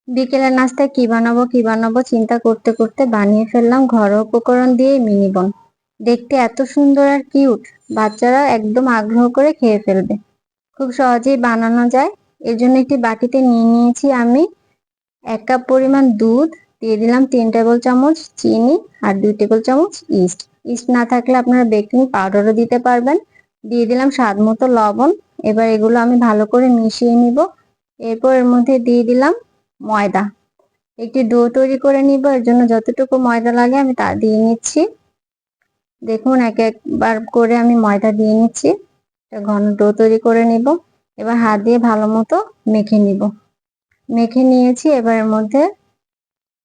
বিকেলের নাস্তায় কি বানাবো চিন্তা করতে করতে বানিয়ে ফেললাম ঘরোয়া উপকরণ দিয়ে মিনি বন। দেখতে এত সুন্দর আর কিউট, বাচ্চারা একদম আগ্রহ করে খেয়ে ফেলবে। খুব সহজেই বানানো যায়। এর জন্য একটি বাটিতে নিয়ে নিয়েছি আমি 1 কাপ পরিমাণ দুধ, দিয়ে দিলাম 3 টেবিল চামচ চিনি আর 2 টেবিল চামচ ইস্ট। ইস্ট না থাকলে আপনারা বেকিং পাউডারও দিতে পারবেন। দিয়ে দিলাম স্বাদ মতো লবণ। এবার এগুলো আমি ভালো করে মিশিয়ে নিব। এরপর এর মধ্যে দিয়ে দিলাম ময়দা। একটি ডো তৈরি করে নিব, এর জন্য যতটুকু ময়দা লাগে আমি তা দিয়ে নিচ্ছি। দেখুন এক একবার করে আমি ময়দা দিয়ে নিচ্ছি। ঘন ডো তৈরি করে নিব। এবার হাত দিয়ে ভালো মতো মেখে নিব। মেখে নিয়েছি, এবার এর মধ্যে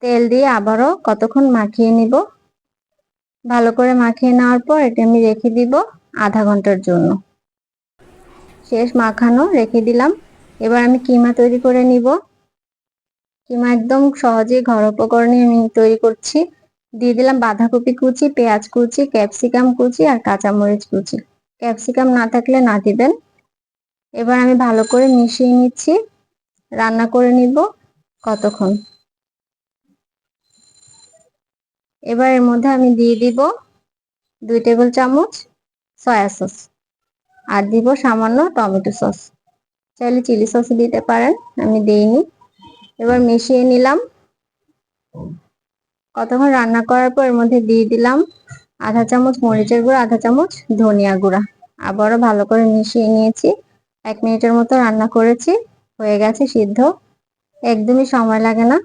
তেল দিয়ে আবারও কতক্ষণ মাখিয়ে নিব। ভালো করে মাখিয়ে নেওয়ার পর এটা আমি রেখে দিব আধা ঘন্টার জন্য। শেষ মাখানো রেখে দিলাম। এবার আমি কিমা তৈরি করে নিব। কিমা একদম সহজেই ঘরোয়া উপকরণে আমি তৈরি করছি। দিয়ে দিলাম বাঁধাকপি কুচি, পেঁয়াজ কুচি, ক্যাপসিকাম কুচি আর কাঁচামরিচ কুচি। ক্যাপসিকাম না থাকলে না দিবেন। এবার আমি ভালো করে মিশিয়ে নিচ্ছি। রান্না করে নিব কতক্ষণ। এবার এর মধ্যে আমি দিয়ে দিব 2 টেবিল চামচ সয়া সস আর দিব সামান্য টমেটো সস। চাইলে চিলি সস দিতে পারেন, আমি দেইনি। এবার মিশিয়ে নিলাম। কতক্ষণ রান্না করার পর এর মধ্যে দিয়ে দিলাম আধা চামচ মরিচের গুঁড়া, আধা চামচ ধনিয়া গুঁড়া। আবারও ভালো করে মিশিয়ে নিয়েছি। 1 মিনিটের মতো রান্না করেছি, হয়ে গেছে সিদ্ধ। একদমই সময় লাগে না।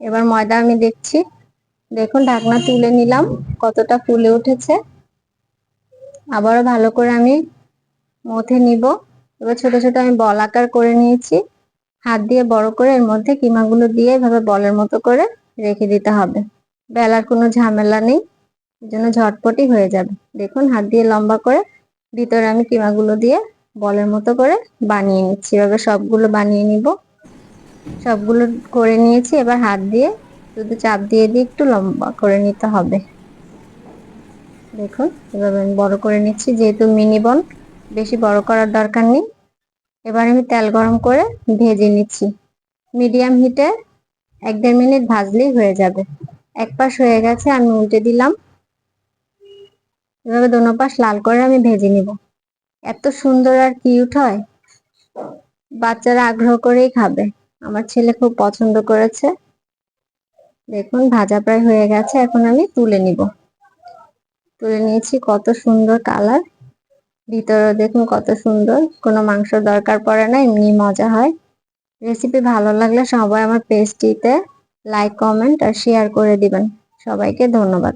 এবার ময়দা আমি দেখছি, দেখুন ঢাকনা তুলে নিলাম, কতটা ফুলে উঠেছে। আবারও ভালো করে আমি মথে নিব। এবার ছোট ছোট আমি বল আকার করে নিয়েছি। হাত দিয়ে বড় করে এর মধ্যে কিমাগুলো দিয়ে এভাবে বলের মতো করে রেখে দিতে হবে। বেলার কোনো ঝামেলা নেই, এর জন্য ঝটপটি হয়ে যাবে। দেখুন হাত দিয়ে লম্বা করে ভিতরে আমি কিমাগুলো দিয়ে বলের মতো করে বানিয়ে নিচ্ছি। এভাবে সবগুলো বানিয়ে নিব। সবগুলো করে নিয়েছি। এবার হাত দিয়ে শুধু চাপ দিয়ে দিয়ে একটু লম্বা করে নিতে হবে। দেখুন এভাবে আমি বড় করে নিচ্ছি, যেহেতু মিনি বন বেশি বড় করার দরকার নেই। এবার আমি তেল গরম করে ভেজে নিচ্ছি। মিডিয়াম হিটে 1-1.5 মিনিট ভাজলেই হয়ে যাবে। এক পাশ হয়ে গেছে, আমি উল্টে দিলাম। এভাবে দোনো পাশ লাল করে আমি ভেজে নিব। এত সুন্দর আর কিউট হয়, বাচ্চারা আগ্রহ করেই খাবে। আমার ছেলে খুব পছন্দ করেছে। দেখুন ভাজা প্রায় হয়ে গেছে, এখন আমি তুলে নিব। তুলে নিয়েছি, কত সুন্দর কালার। ভিতরে দেখুন কত সুন্দর, কোনো মাংস দরকার পড়ে না, এমনি মজা হয়। রেসিপি ভালো লাগলে সবাই আমার পেজটিতে লাইক, কমেন্ট আর শেয়ার করে দিবেন। সবাইকে ধন্যবাদ।